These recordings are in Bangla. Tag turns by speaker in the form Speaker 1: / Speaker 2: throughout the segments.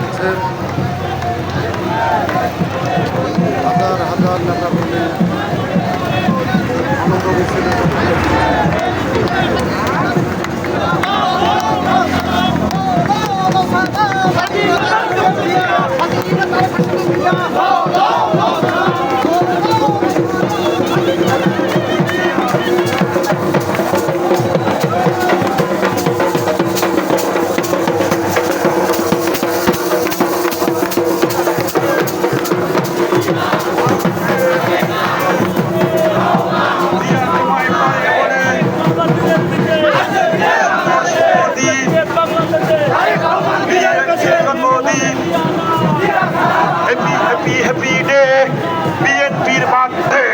Speaker 1: দেখছেন হাজার হাজার নেতা কর্মী আনন্দ মিছিলে
Speaker 2: হ্যাপি ডে বিএনপির বার্থডে।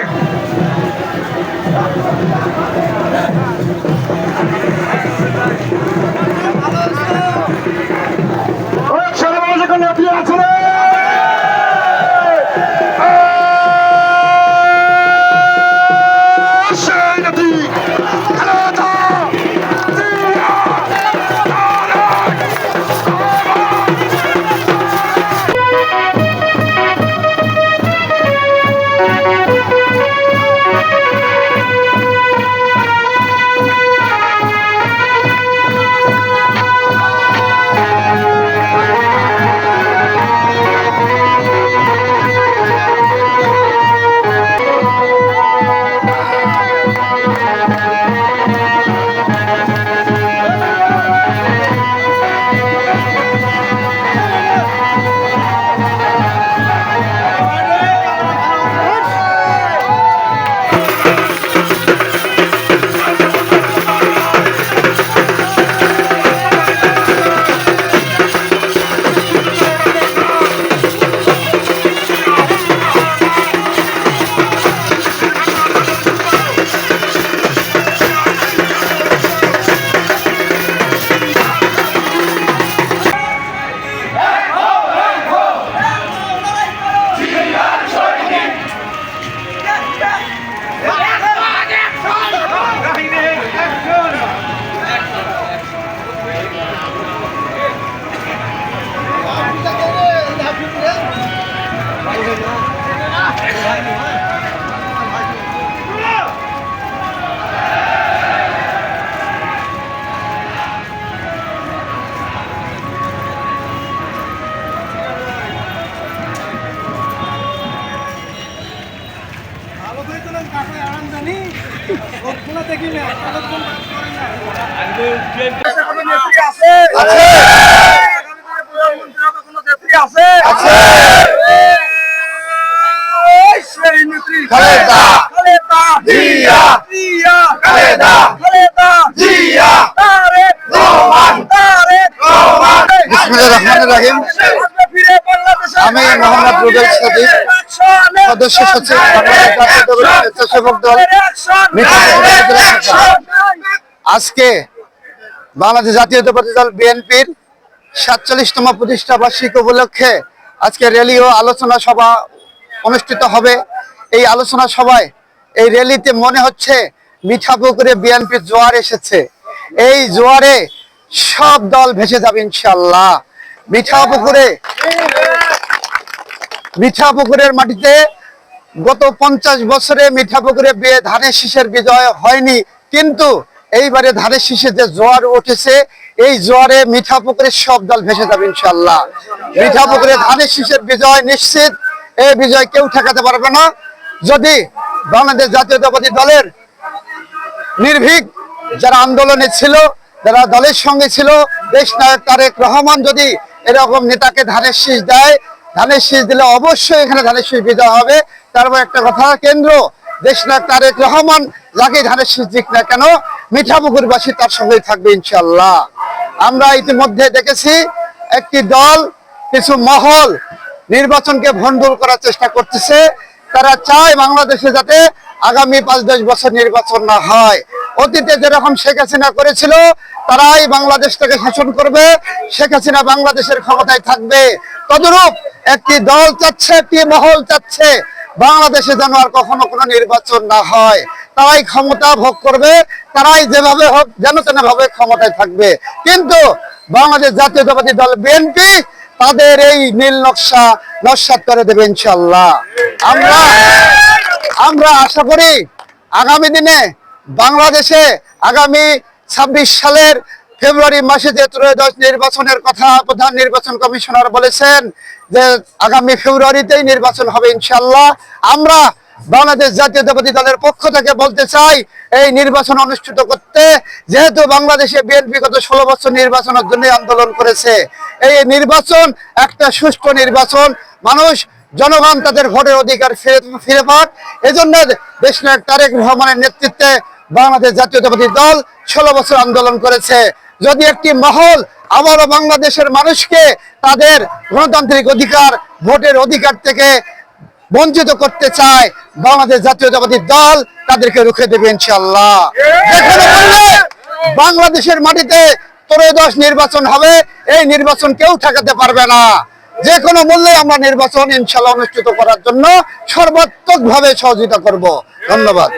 Speaker 1: আমি মোহাম্মদ রুবেল সাদিক, সদস্য সচিব স্বেচ্ছাসেবক দল। আজকে বাংলাদেশ জাতীয়তাবাদী দল বিএনপির ৪৭তম প্রতিষ্ঠা বার্ষিকী উপলক্ষে আজকে র্যালি ও আলোচনা সভা অনুষ্ঠিত হবে। এই আলোচনা সভায় এই র্যালিতে মনে হচ্ছে মিঠাপুকুরে বিএনপির জোয়ার এসেছে। এই জোয়ারে সব দল ভেসে যাবে ইনশাআল্লাহ। মিঠাপুকুরের মাটিতে গত ৫০ বছরে মিঠাপুকুরে ধানের শীষের বিজয় হয়নি, কিন্তু এইবারে ধানের শীষে যে জোয়ার উঠেছে, এই জোয়ারে মিঠাপুকুরের সব দল ভেসে যাবে ইনশাআল্লাহ। মিঠাপুকুরে ধানের শীষের বিজয় নিশ্চিত। এই বিজয় কেউ ঠেকাতে পারবে না। যদি বাংলাদেশ জাতীয়তাবাদী দলের নির্ভীক যারা আন্দোলনে ছিল, যারা দলের সঙ্গে ছিল, দেশ নায়ক তারেক রহমান যদি এরকম নেতাকে ধানের শীষ দেয়, ধানের শীষ দিলে অবশ্যই এখানে ধানের শীষ বিজয় হবে। তারপর একটা কথা, কেন্দ্র দেশ নায়ক তারেক রহমান যাকে ধানের শীষ দিক না কেন, মিঠাপুকুরবাসী তার সঙ্গেই থাকবে ইনশাআল্লাহ। আমরা ইতিমধ্যে দেখেছি একটি দল, কিছু মহল নির্বাচনকে ভণ্ডুল করার চেষ্টা করতেছে। তারা চায় বাংলাদেশে যাতে আগামী ৫-১০ বছর নির্বাচন না হয়। অতীতে যেরকম শেখ হাসিনা করেছিল, তারাই বাংলাদেশটাকে শাসন করবে, শেখ হাসিনা বাংলাদেশের ক্ষমতায় থাকবে। তদরূপ একটি দল চাচ্ছে, একটি মহল চাচ্ছে বাংলাদেশে যেন আর কখনো কোনো নির্বাচন না হয়। তারাই ক্ষমতা ভোগ করবে, তারাই যেভাবে হোক যেন তেনভাবে ক্ষমতায় থাকবে। কিন্তু বাংলাদেশ জাতীয়তাবাদী দল বিএনপি তাদের এই নীল নকশা নস্যাৎ করে দেবে ইনশাআল্লাহ। আমরা আমরা আশা করি আগামী দিনে বাংলাদেশে আগামী 26 সালের ফেব্রুয়ারি মাসে যে ত্রয়োদশ নির্বাচনের কথা প্রধান নির্বাচন কমিশনার বলেছেন যে আগামী ফেব্রুয়ারিতেই নির্বাচন হবে ইনশাআল্লাহ। আমরা বাংলাদেশ জাতীয়তাবাদী দলের পক্ষ থেকে বলতে চাই এই নির্বাচন অনুষ্ঠিত করতে, যেহেতু বাংলাদেশে বিএনপি গত 16 বছর নির্বাচনের জন্য আন্দোলন করেছে, এই নির্বাচন একটা সুষ্ঠু নির্বাচন, মানুষ জনগণ তাদের ভোটের অধিকার ফিরে পাক। এজন্য দেশনায়ক তারেক রহমানের নেতৃত্বে বাংলাদেশ জাতীয়তাবাদী দল 16 বছর আন্দোলন করেছে। যদি একটি মহল আবারও বাংলাদেশের মানুষকে তাদের গণতান্ত্রিক অধিকার ভোটের অধিকার থেকে বঞ্চিত করতে চায়, বাংলাদেশ জাতীয়তাবাদী দল তাদেরকে রুখে দেবে ইনশাআল্লাহ। যেখানে বললে বাংলাদেশের মাটিতে ত্রয়োদশ নির্বাচন হবে, এই নির্বাচন কেউ ঠেকাতে পারবে না। যে কোনো মূল্যে আমরা নির্বাচন ইনশাআল্লাহ অনুষ্ঠিত করার জন্য সর্বাত্মকভাবে সহযোগিতা করব। ধন্যবাদ।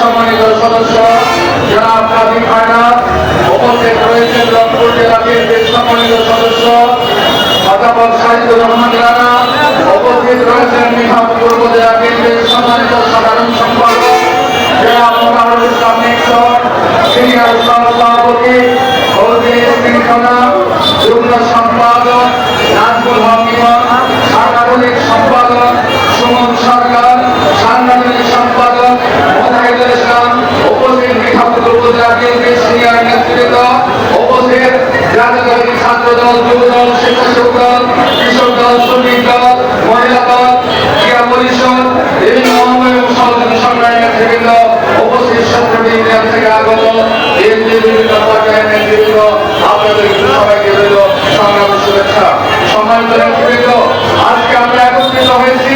Speaker 2: সম্মানিত সদস্য জনাব কাজী খায়নাত, উপস্থিত রয়েছেন রংপুর জেলা বিএনপির সম্মানিত সদস্য অধ্যাপক সাহিদুর রহমান রানা, উপস্থিত রয়েছেন মিঠাপুকুর উপজেলা বিএনপির সম্মানিত সাধারণ সম্পাদক জনাব মোকাররম ইসলাম নিকসন, সিনিয়র সভাপতি যুগ্ম সম্পাদক নাজমুল হক ইমন, সাংগঠনিক সম্পাদক সুমন সরকার, সাংগঠনিক সম্পাদক মোজাহিদুল ইসলাম, উপস্থিত মিঠাপুকুর উপজেলা বিএনপির সিনিয়র নেতৃত্ব, উপস্থিত জাতীয়তাবাদী ছাত্র দল, যুব দল, স্বেচ্ছাসেবক দল, কৃষক দল, শ্রমিক দল, মহিলা দল, ক্রীড়া পরিষদ, বিভিন্ন অঙ্গ এবং সহযোগী সংগঠনের নেতৃবৃন্দ, উপস্থিত ছাত্রবৃন্দ থেকে আগত বিএনপির বিভিন্ন পর্যায়ের নেতৃবৃন্দ, আপনাদের সবাইকে রইল সংগ্রামী শুভেচ্ছা। সম্মানিত নেতৃবৃন্দ, আজকে আমরা একত্রিত হয়েছি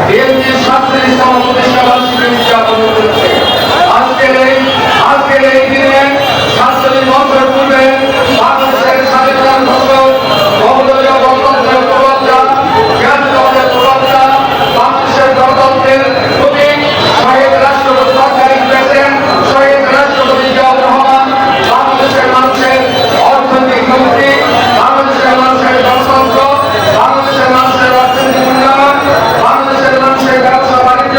Speaker 2: বিএনপির 47তম প্রতিষ্ঠা বার্ষিকী উদযাপন করতে। আজকের এই দিনে 47 বছর পূর্বে বাংলাদেশের স্বাধীনতা ঘোষক, বহুদলীয় গণতন্ত্রের প্রবক্তা, জাতীয়তাবাদের প্রবক্তা, বাংলাদেশের গণতন্ত্রের প্রতীক শহীদ রাষ্ট্রপতি সরকারি প্রেসিডেন্ট শহীদ রাষ্ট্রপতি জিয়াউর রহমান, বাংলাদেশের মানুষের অর্থনৈতিক মুক্তি, বাংলাদেশের মানুষের গণতন্ত্র, বাংলাদেশের মানুষের অর্থনৈতিক উন্নয়ন, বাংলাদেশের মানুষের ব্যবসা বাণিজ্য,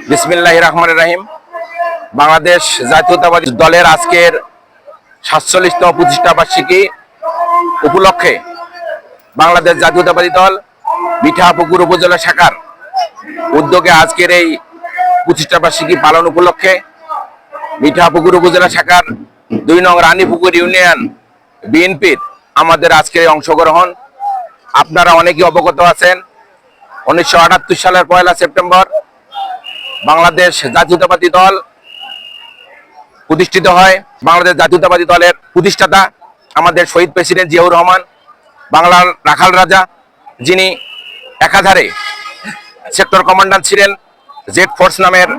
Speaker 3: বিসমিল্লাহির রহমানির রহিম। বাংলাদেশ জাতীয়তাবাদী দলের আজকের ৪৭তম প্রতিষ্ঠা বার্ষিকী উপলক্ষে বাংলাদেশ জাতীয়তাবাদী দল মিঠাপুকুর উপজেলা শাখার উদ্যোগে আজকের এই প্রতিষ্ঠা বার্ষিকী পালন উপলক্ষে মিঠাপুকুর উপজেলা শাখার ২ নং রানীপুকুর ইউনিয়ন বিএনপির আমাদের আজকের এই অংশগ্রহণ। আপনারা অনেকেই অবগত আছেন, ১৯৭৮ সালের ১ সেপ্টেম্বর বাংলাদেশ জাতীয়তাবাদী দল প্রতিষ্ঠিত হয়। বাংলাদেশ জাতীয়তাবাদী দলের প্রতিষ্ঠাতা আমাদের শহীদ প্রেসিডেন্ট জিয়াউর রহমান, বাংলার রাখাল রাজা, যিনি একাধারে সেক্টর কমান্ডার ছিলেন। জেড ফোর্স নামের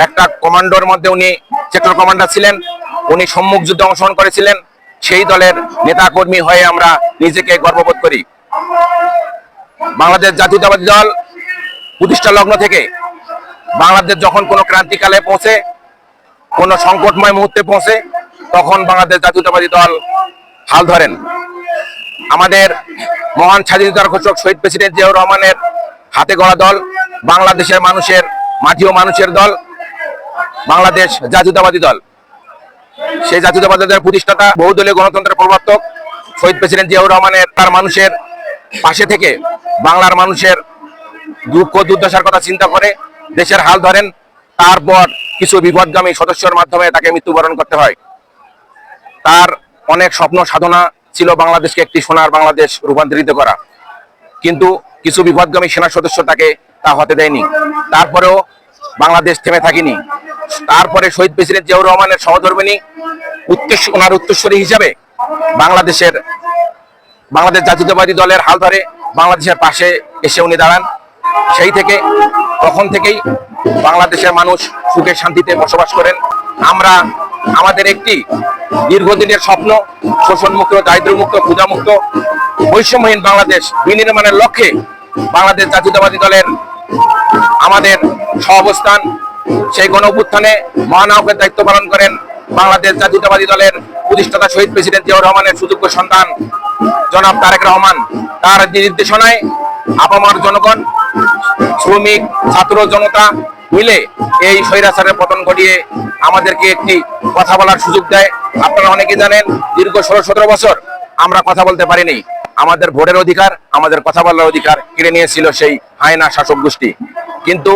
Speaker 3: একটা কমান্ডোর মধ্যে উনি সেক্টর কমান্ডার ছিলেন। উনি সম্মুখ যুদ্ধে অংশগ্রহণ করেছিলেন। সেই দলের নেতাকর্মী হয়ে আমরা নিজেকে গর্ববোধ করি। বাংলাদেশ জাতীয়তাবাদী দল প্রতিষ্ঠা লগ্ন থেকে বাংলাদেশ যখন কোনো ক্রান্তিকালে পৌঁছে, কোনো সংকটময় মুহূর্তে পৌঁছে, তখন বাংলাদেশ জাতীয়তাবাদী দল হাল ধরেন। আমাদের মহান স্বাধীনতার ঘোষক শহীদ প্রেসিডেন্ট জিয়াউর রহমানের হাতে গড়া দল, বাংলাদেশের মানুষের মাটি ও মানুষের দল বাংলাদেশ জাতীয়তাবাদী দল। সেই জাতীয়তাবাদী দলের প্রতিষ্ঠাতা, বহুদলীয় গণতন্ত্রের প্রবর্তক শহীদ প্রেসিডেন্ট জিয়াউর রহমানের তার মানুষের পাশে থেকে বাংলার মানুষের দুঃখ দুর্দশার কথা চিন্তা করে দেশের হাল ধরেন। তারপর কিছু বিপদগামী সদস্যের মাধ্যমে তাকে মৃত্যুবরণ করতে হয়। তার অনেক স্বপ্ন সাধনা ছিল বাংলাদেশকে একটি সোনার বাংলাদেশ রূপান্তরিত করা, কিন্তু কিছু বিপদগামী সেনা সদস্য তাকে তা হতে দেয়নি। তারপরেও বাংলাদেশ থেমে থাকেনি। তারপরে শহীদ প্রেসিডেন্ট জিয়াউর রহমানের সহধর্মিণী ওনার উত্তরসূরি হিসাবে বাংলাদেশ জাতীয়তাবাদী দলের হাল ধরে বাংলাদেশের পাশে এসে উনি দাঁড়ান। সেই থেকে তখন থেকেই বাংলাদেশের মানুষ সুখে শান্তিতে বসবাস করেন। আমরা আমাদের একটি দীর্ঘদিনের স্বপ্ন, শোষণমুক্ত, দারিদ্র্যমুক্ত, ক্ষুধামুক্ত, বৈষম্যহীন বাংলাদেশ বিনির্মাণের লক্ষ্যে বাংলাদেশ জাতীয়তাবাদী দলের আমাদের সহাবস্থান। সেই গণ অভ্যুত্থানে মহানায়কের দায়িত্ব পালন করেন বাংলাদেশ জাতীয়তাবাদী দলের প্রতিষ্ঠাতা শহীদ প্রেসিডেন্ট জিয়াউর রহমানের সুযোগ্য সন্তান জনাব তারেক রহমান। তার নির্দেশনায় আপামর জনগণ, শ্রমিক, ছাত্র জনতা মিলে এই স্বৈরাচারের পতন ঘটিয়ে আমাদেরকে একটি কথা বলার সুযোগ দেয়। আপনারা অনেকে জানেন, দীর্ঘ 16-17 বছর আমরা কথা বলতে পারিনি। আমাদের ভোটের অধিকার, আমাদের কথা বলার অধিকার কেড়ে নিয়েছিল সেই হায়না শাসক গোষ্ঠী। কিন্তু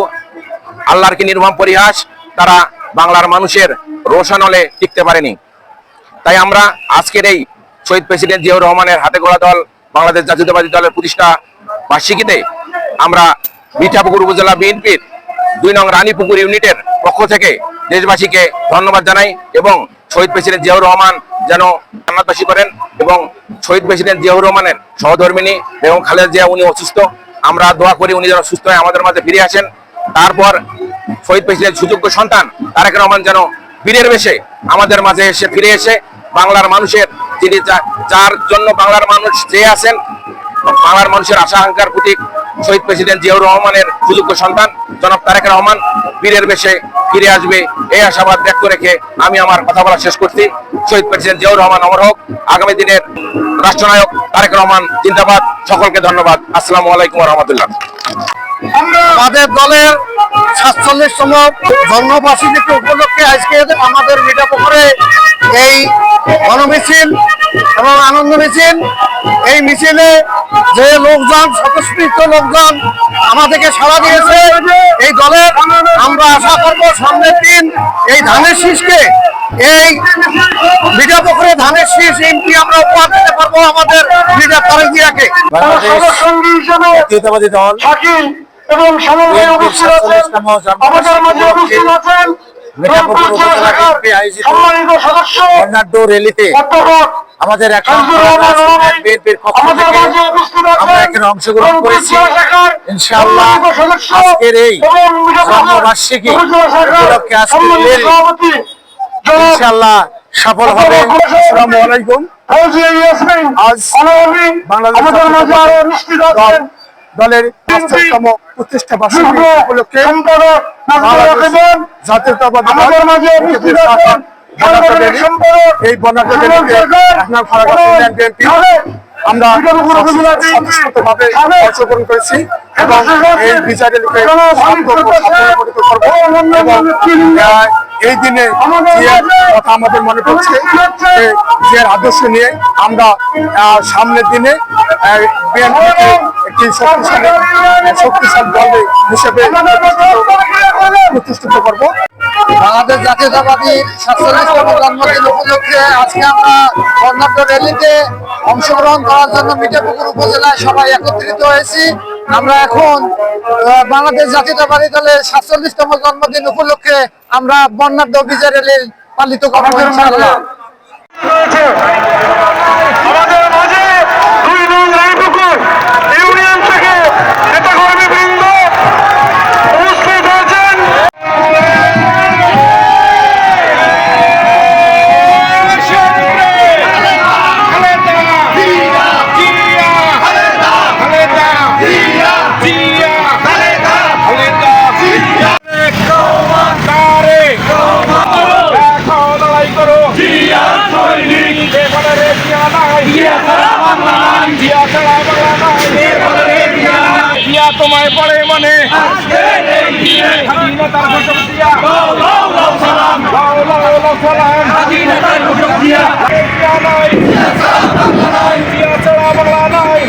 Speaker 3: আল্লাহর কি নির্মম পরিহাস, তারা বাংলার মানুষের রোষানলে টিকতে পারেনি। তাই আমরা আজকের এই শহীদ প্রেসিডেন্ট জিয়াউর রহমানের হাতে গড়া দল বাংলাদেশ জাতীয়তাবাদী দলের প্রতিষ্ঠা বার্ষিকীতে আমরা মিঠাপুকুর উপজেলা বিএনপির ২ নং রানীপুকুর ইউনিটের পক্ষ থেকে দেশবাসীকে ধন্যবাদ জানাই এবং শহীদ প্রেসিডেন্ট জিয়াউর রহমান যেন জান্নাতবাসী করেন। এবং শহীদ প্রেসিডেন্ট জিয়াউর রহমানের সহধর্মিণী এবং খালেদা জিয়া, উনি অসুস্থ, আমরা দোয়া করি উনি যেন সুস্থ হয়ে আমাদের মাঝে ফিরে আসেন। তারপর শহীদ প্রেসিডেন্ট সুযোগ্য সন্তান তারেক রহমান যেন বীরের বেশে আমাদের মাঝে এসে ফিরে এসে বাংলার মানুষের, যিনি যার জন্য বাংলার মানুষ চেয়ে আছেন, বাংলার মানুষের আশা আকাঙ্ক্ষার প্রতীক শহীদ প্রেসিডেন্ট জিয়াউর রহমানের সুযোগ্য সন্তান জনাব তারেক রহমান বীরের বেশে ফিরে আসবে, এই আশাবাদ ব্যক্ত রেখে আমি আমার কথা বলা শেষ করছি। শহীদ প্রেসিডেন্ট জিয়াউর রহমান অমর হোক, আগামী দিনের রাষ্ট্রনায়ক তারেক রহমান জিন্দাবাদ। সকলকে ধন্যবাদ। আসসালামু আলাইকুম ওয়া রাহমাতুল্লাহ।
Speaker 1: আমাদের দলের ৪৭তম জন্মবার্ষিকী উপলক্ষে আজকে আমাদের মিঠাপুকুরে এই গণমিছিল এবং আনন্দ মিছিল, এই মিছিলে যে লোকজন, স্বতঃস্ফূর্ত লোকজন আমাদেরকে সাড়া দিয়েছে এই দলের, আমরা আশা করবো সামনের দিন এই ধানের শীষকে, এই মিঠাপুকুরে ধানের শীষ এমপি আমরা উপহার দিতে পারবো আমাদের লিডার তারেক জিয়াকে।
Speaker 4: জাতীয়তাবাদী দল এবং সমন্বয়ে উপস্থিত আছেন, আমাদের মাঝে উপস্থিত আছেন মিঠাপুকুর উপজেলা বিএনপি আয়োজিত বর্ণাঢ্য র্যালিতে আমাদের বিএনপির পক্ষ থেকে আমরা এখানে অংশগ্রহণ করেছি। ইনশাআল্লাহ আজকের এই জন্মবার্ষিকী উপলক্ষে আজকের র্যালি ইনশাআল্লাহ সফল হবে। আসসালামু আলাইকুম। আজ বাংলাদেশ দলের ৫০তম প্রতিষ্ঠা বার্ষিকী উপলক্ষে জাতীয়তাবাদী এই বর্ণাঢ্য র্যালিতে আমরা স্বতঃস্ফূর্তভাবে অংশগ্রহণ করেছি এবং এই বিজয় র্যালিকে সাফল্যমণ্ডিত করব এবং এই দিনে জিয়ার কথা আমাদের মনে পড়ছে। জিয়ার আদর্শ নিয়ে আমরা সামনের দিনে বিএনপিকে একটি শক্তিশালী দল হিসেবে প্রতিষ্ঠিত করব।
Speaker 1: বাংলাদেশ জাতীয়তাবাদী 47তম জন্মদিন উপলক্ষে আজকে আমরা বর্ণাঢ্য র্যালিতে অংশগ্রহণ করার জন্য মিঠাপুকুর উপজেলায় সবাই একত্রিত হয়েছি। আমরা এখন বাংলাদেশ জাতীয়তাবাদী দলের 47তম জন্মদিন উপলক্ষে আমরা বর্ণাঢ্য বিজয় র্যালি পালিত করব ইনশাআল্লাহ।
Speaker 4: আমাদের মাঝে 2 নং রায়পুকুর ইউনিয়ন থেকে নেতাকর্মীবৃন্দ উপস্থিত হয়েছেন।
Speaker 3: তোমায় পড়ে মনে স্বাধীনতার ঘোষক দিয়া সালাম স্বাধীনতার ঘোষক দিয়া ছাড়া বাংলা নাই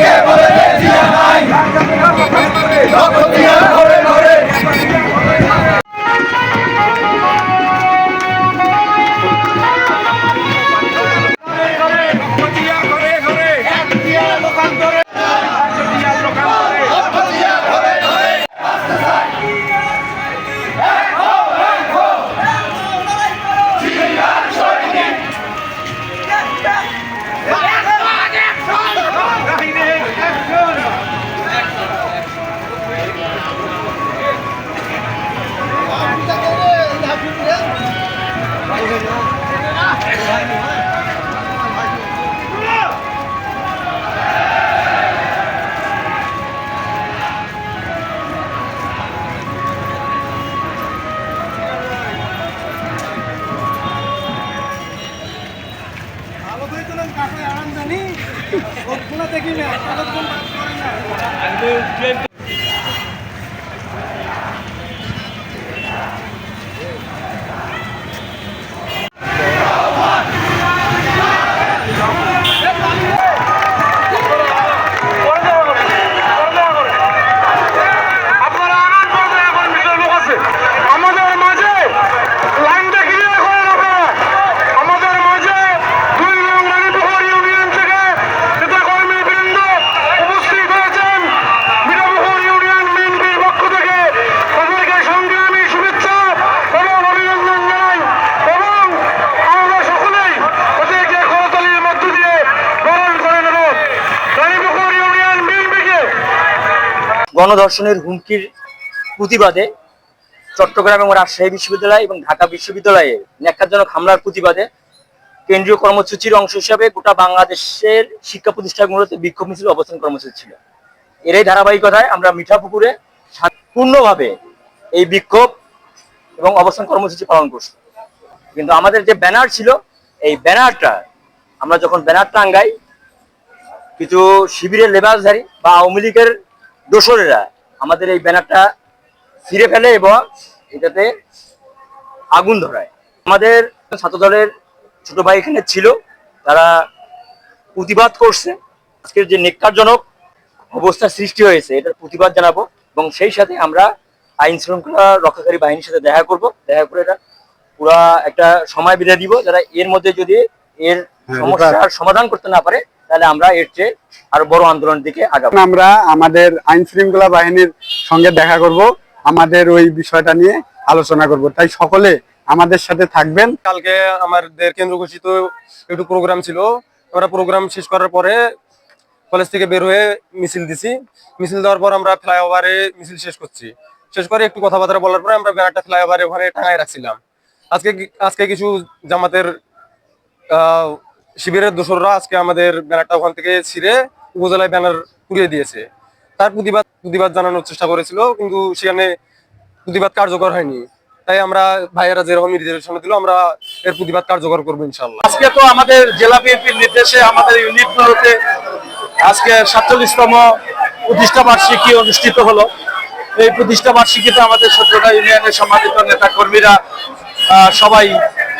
Speaker 5: গণধর্ষণের হুমকির প্রতিবাদে চট্টগ্রাম এবং রাজশাহী বিশ্ববিদ্যালয় এবং ঢাকা বিশ্ববিদ্যালয়ে ন্যাক্কারজনক হামলার প্রতিবাদে কেন্দ্রীয় কর্মসূচির অংশ হিসাবে গোটা বাংলাদেশের শিক্ষা প্রতিষ্ঠানগুলোতে বিক্ষোভ মিছিল অবস্থান কর্মসূচি ছিল। এরই ধারাবাহিকতায় আমরা মিঠাপুকুরে পূর্ণভাবে এই বিক্ষোভ এবং অবস্থান কর্মসূচি পালন করছি। কিন্তু আমাদের যে ব্যানার ছিল, এই ব্যানারটা আমরা যখন ব্যানার টাঙ্গাই, কিছু শিবিরের লেবাসধারী বা আওয়ামী লীগের দোসরেরা আমাদের এই ব্যানারটা ছিঁড়ে ফেলে এবং এটাতে আগুন ধরায়। আমাদের ছাত্রদলের ছোট ভাই এখানে ছিল, তারা প্রতিবাদ করছে। আজকের যে ন্যাক্কারজনক অবস্থা সৃষ্টি হয়েছে এটার প্রতিবাদ জানাবো এবং সেই সাথে আমরা আইন শৃঙ্খলা রক্ষাকারী বাহিনীর সাথে দেখা করব। দেখা করে এটা পুরা একটা সময় বেঁধে দিব, যারা এর মধ্যে যদি এর সমস্যার সমাধান করতে না পারে তাহলে আমরা এর চেয়ে আরো বড় আন্দোলনের দিকে আগাবো।
Speaker 4: আমরা আমাদের আইন শৃঙ্খলা বাহিনীর সঙ্গে দেখা করব, আমাদের ওই বিষয়টা নিয়ে আলোচনা করব। তাই সকলে আমাদের সাথে থাকবেন।
Speaker 6: কালকে আমাদের কেন্দ্র ঘোষিত একটু প্রোগ্রাম ছিল, আমরা প্রোগ্রাম শেষ করার পরে কলেজ থেকে বের হয়ে মিছিল দিছি। মিছিল দেওয়ার পর আমরা ফ্লাইওভারে মিছিল শেষ করে একটু কথাবার্তা বলার পরে আমরা ব্যানারটা ফ্লাইওভারে ওখানে টাঙায় রাখছিলাম। আজকে কিছু জামাতের শিবিরের দোসররা আজকে আমাদের ব্যানারটা ওখান থেকে ছিঁড়ে উপজেলায় ব্যানার পুড়িয়ে দিয়েছে। তার প্রতিবাদ জানানোর চেষ্টা করেছিল, কিন্তু সেখানে প্রতিবাদ কার্যকর হয়নি। তাই আমরা ভাইয়েরা যেরকম নির্দেশনা দিল, আমরা এর প্রতিবাদ কার্যকর করবো ইনশাল্লাহ।
Speaker 4: আজকে তো আমাদের জেলা বিএনপির নির্দেশে আমাদের ইউনিটগুলোতে
Speaker 7: আজকে 47তম প্রতিষ্ঠা বার্ষিকী অনুষ্ঠিত হলো। এই প্রতিষ্ঠা বার্ষিকীতে আমাদের 17টা ইউনিয়নের সম্মানিত নেতা কর্মীরা সবাই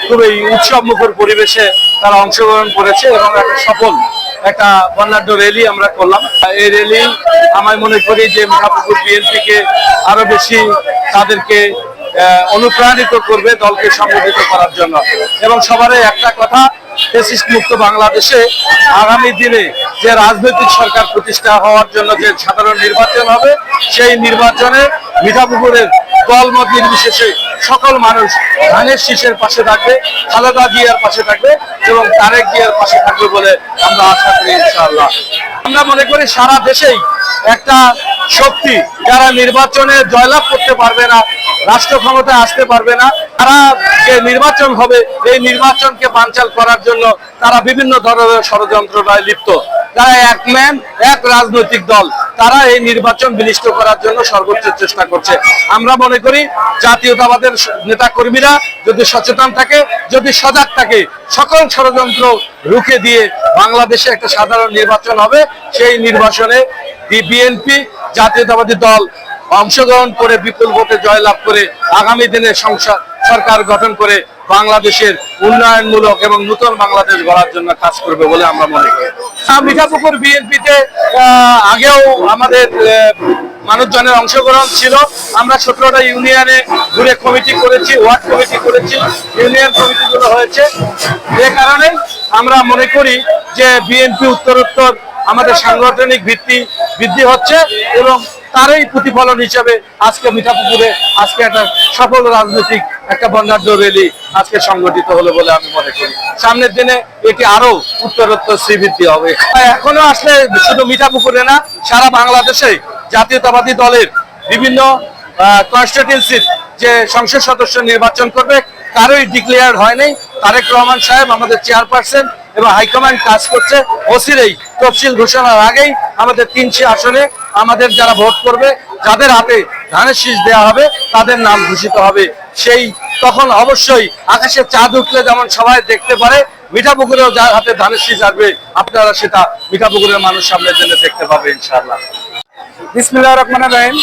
Speaker 7: খুবই উৎসব মুখর পরিবেশে তারা অংশগ্রহণ করেছে এবং একটা সফল একটা বর্ণাঢ্য র্যালি আমরা করলাম। এই র্যালি আমি মনে করি যে মিঠাপুকুর বিএনপিকে আরো বেশি তাদেরকে অনুপ্রাণিত করবে দলকে সংগঠিত করার জন্য। এবং সবারই একটা কথা, ফ্যাসিস্ট মুক্ত বাংলাদেশে আগামী দিনে যে রাজনৈতিক সরকার প্রতিষ্ঠা হওয়ার জন্য যে সাধারণ নির্বাচন হবে, সেই নির্বাচনে মিঠাপুকুরের দলমত নির্বিশেষে সকল মানুষ ধানের শীষের পাশে থাকবে, খালেদা জিয়ার পাশে থাকবে এবং তারেক জিয়ার পাশে থাকবে বলে আমরা আশা করি ইনশাআল্লাহ। আমরা মনে করি সারা দেশেই একটা শক্তি যারা নির্বাচনে জয়লাভ করতে পারবে না, রাষ্ট্র ক্ষমতায় আসতে পারবে না, তারা যে নির্বাচন হবে এই নির্বাচনকে বানচাল করার জন্য তারা বিভিন্ন ধরনের ষড়যন্ত্রটায় লিপ্ত। তারা এক ম্যান এক রাজনৈতিক দল, তারা এই নির্বাচন বিনষ্ট করার জন্য সর্বোচ্চ চেষ্টা করছে। আমরা মনে করি জাতীয়তাবাদের নেতা কর্মীরা যদি সচেতন থাকে, যদি সজাগ থাকে, সকল ষড়যন্ত্র রুখে দিয়ে বাংলাদেশে একটা সাধারণ নির্বাচন হবে। সেই নির্বাচনে বিএনপি জাতীয়তাবাদী দল অংশগ্রহণ করে বিপুল ভোটে জয়লাভ করে আগামী দিনে সরকার গঠন করে বাংলাদেশের উন্নয়নমূলক এবং নতুন বাংলাদেশ গড়ার জন্য কাজ করবে বলে আমরা মনে করি। মিঠাপুকুর বিএনপিতে আগেও আমাদের মানুষজনের অংশগ্রহণ ছিল। আমরা 17টা ইউনিয়নে ঘুরে কমিটি করেছি, ওয়ার্ড কমিটি করেছি, ইউনিয়ন কমিটিগুলো হয়েছে। এ কারণে আমরা মনে করি যে বিএনপি উত্তরোত্তর আমাদের সাংগঠনিক ভিত্তি বৃদ্ধি হচ্ছে এবং তারই প্রতিফলন হিসেবে আজকে মিঠাপুকুরে আজকে একটা সফল রাজনৈতিক একটা বর্ণাঢ্য র্যালি আজকে সংগঠিত হলো বলে আমি মনে করি। সামনের দিনে এটি আরো উত্তরোত্তর শ্রীবৃদ্ধি হবে। এখনো আসলে শুধু মিঠাপুকুরে না, সারা বাংলাদেশে জাতীয়তাবাদী দলের বিভিন্ন কনস্টিটিউয়েন্সির যে সংসদ সদস্য নির্বাচন করবে কারোই ডিক্লেয়ার হয়নি। তারেক রহমান সাহেব আমাদের চেয়ারপারসন এবং হাইকমান্ড কাজ করছে। অচিরেই তফসিল ঘোষণার আগেই আমাদের 300 আসনে আমাদের যারা ভোট করবে, যাদের হাতে ধানের শীষ দেওয়া হবে, তাদের নাম ঘোষিত হবে। সেই তখন অবশ্যই আকাশে চাঁদ উঠলে যেমন সবাই দেখতে পারে, মিঠাপুকুরেও যার হাতে ধানের শীষ আসবে আপনারা সেটা মিঠাপুকুরের মানুষ সামনের জন্য দেখতে পাবে ইনশাআল্লাহ।
Speaker 4: বিসমিল্লাহির রহমানির রহিম।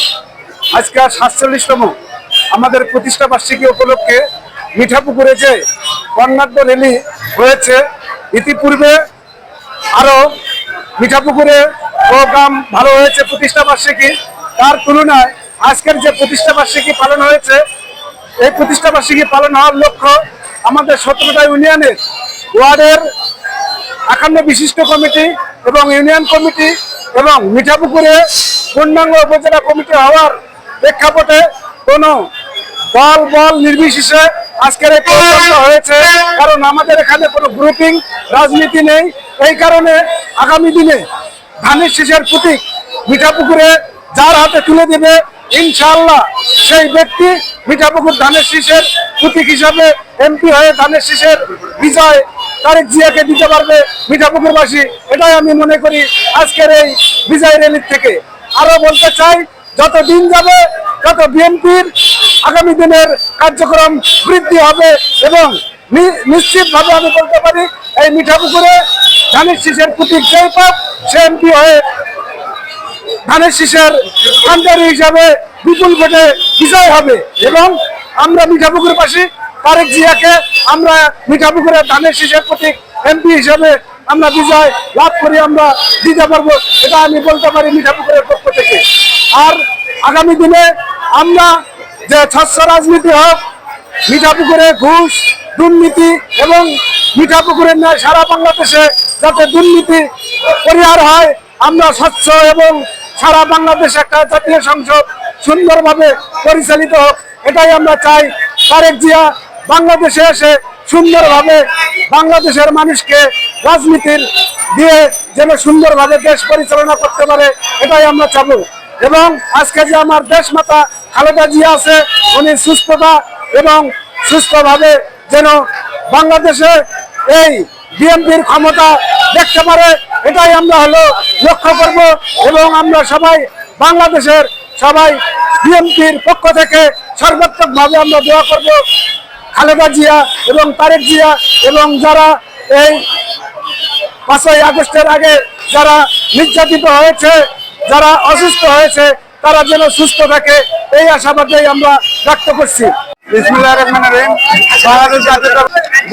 Speaker 4: আজকে 47তম আমাদের প্রতিষ্ঠা বার্ষিকী উপলক্ষে মিঠাপুকুরে যে বর্ণাঢ্য র্যালি হয়েছে, ইতিপূর্বে আরো মিঠাপুকুরে প্রোগ্রাম ভালো হয়েছে প্রতিষ্ঠা বার্ষিকী, তার তুলনায় আজকের যে প্রতিষ্ঠা বার্ষিকী পালন হয়েছে, এই প্রতিষ্ঠা বার্ষিকী পালন হওয়ার লক্ষ্য আমাদের 17টা ইউনিয়নের ওয়ার্ডের 51 বিশিষ্ট কমিটি এবং ইউনিয়ন কমিটি এবং মিঠাপুকুরে পূর্ণাঙ্গ উপজেলা কমিটি হওয়ার প্রেক্ষাপটে কোনো বল নির্বিশেষে আজকের এই প্রোগ্রামটা হয়েছে। কারণ আমাদের এখানে কোনো গ্রুপিং রাজনীতি নেই। এই কারণে আগামী দিনে ধানের শীষের প্রতীক মিঠাপুকুরে যার হাতে তুলে দেবে ইনশাআল্লাহ সেই ব্যক্তি মিঠাপুকুর ধানের শীষের প্রতীক হিসাবে এমপি হয়ে ধানের শীষের বিজয় তারেক জিয়াকে দিতে পারবে মিঠাপুকুরবাসী। এটাই আমি মনে করি আজকের এই বিজয় র্যালির থেকে। আরো বলতে চাই, যত দিন যাবে তত বিএনপির আগামী দিনের কার্যক্রম বৃদ্ধি হবে এবং নিশ্চিতভাবে আমি বলতে পারি এই মিঠাপুকুরে ধানের শীষের প্রতীক যেই পাক সে এমপি হয়ে ধানের শীষের কান্ডারি হিসাবে বিপুল ভোটে বিজয় হবে। এবং আমরা মিঠাপুকুরবাসী তারেক জিয়াকে আমরা মিঠাপুকুরের ধানের শীষের প্রতীক এমপি হিসাবে আমরা বিজয় লাভ করি, আমরা দিতে পারবো, এটা আমি বলতে পারি মিঠাপুকুরের পক্ষ থেকে। আর আগামী দিনে আমরা যে স্বচ্ছ রাজনীতি হোক, মিঠাপুকুরে ঘুষ দুর্নীতি এবং মিঠাপুকুরের ন্যায় সারা বাংলাদেশে যাতে দুর্নীতি পরিহার হয়, আমরা স্বচ্ছ এবং সারা বাংলাদেশে একটা জাতীয় সংসদ সুন্দরভাবে পরিচালিত হোক, এটাই আমরা চাই। তারেক জিয়া বাংলাদেশে এসে সুন্দরভাবে বাংলাদেশের মানুষকে রাজনীতির দিয়ে যেন সুন্দরভাবে দেশ পরিচালনা করতে পারে, এটাই আমরা চাবো। এবং আজকে যে আমার দেশ মাতা খালেদা জিয়া আছে, উনি সুস্থতা এবং সুস্থভাবে যেন বাংলাদেশে এই বিএনপির ক্ষমতা দেখতে পারে, এটাই আমরা লক্ষ্য করব। এবং আমরা সবাই বাংলাদেশের সবাই বিএনপির পক্ষ থেকে সর্বাত্মকভাবে আমরা দোয়া করব খালেদা জিয়া এবং তারেক জিয়া এবং যারা এই 5ই আগস্টের আগে যারা নির্যাতিত হয়েছে, যারা অসুস্থ হয়েছে, তারা যেন সুস্থ থাকে, এই আশাবাদেই আমরা ব্যক্ত করছি।
Speaker 6: বিসমিল্লাহির রহমানির রহিম। বাংলাদেশ জাতীয়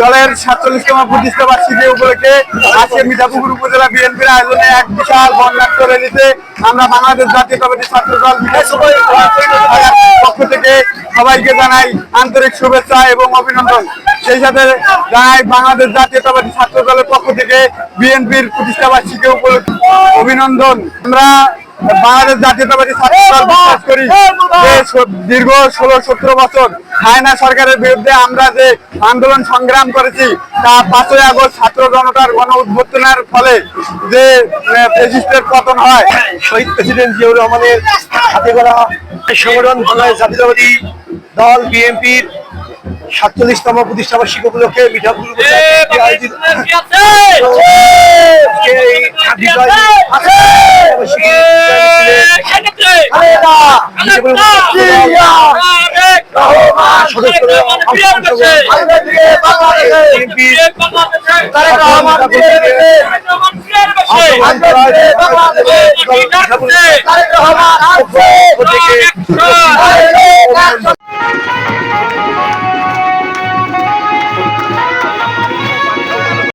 Speaker 6: দলের 47তম প্রতিষ্ঠা বার্ষিকী উপলক্ষে আজকে মিঠাপুকুর উপজেলা বিএনপির আয়োজনে এক বিশাল বর্ণাঢ্য র্যালিতে আমরা বাংলাদেশ জাতীয়তাবাদী ছাত্র দল পক্ষ থেকে সবাইকে জানাই আন্তরিক শুভেচ্ছা এবং অভিনন্দন। সেই সাথে জানাই বাংলাদেশ জাতীয়তাবাদী ছাত্র দলের পক্ষ থেকে বিএনপির প্রতিষ্ঠা বার্ষিকী উপলক্ষে অভিনন্দন। আমরা বাংলাদেশ জাতীয়তাবাদী ছাত্র দল বিশ্বাস করি যে দীর্ঘ 16-17 বছর হায়না সরকারের বিরুদ্ধে আমরা যে আন্দোলন সংগ্রাম করেছি, তা 5ই আগস্ট ছাত্র জনতার গণ উদ্বোধনের ফলে যে ফ্যাসিস্টের পতন হয়, শহীদ প্রেসিডেন্ট জিয়াউর রহমানের হাতে গড়া সংগঠন বাংলাদেশ জাতীয়তাবাদী দল বিএনপির 47তম প্রতিষ্ঠা বার্ষিকী উপলক্ষে মিঠাপুকুর আয়োজিত
Speaker 2: সদস্য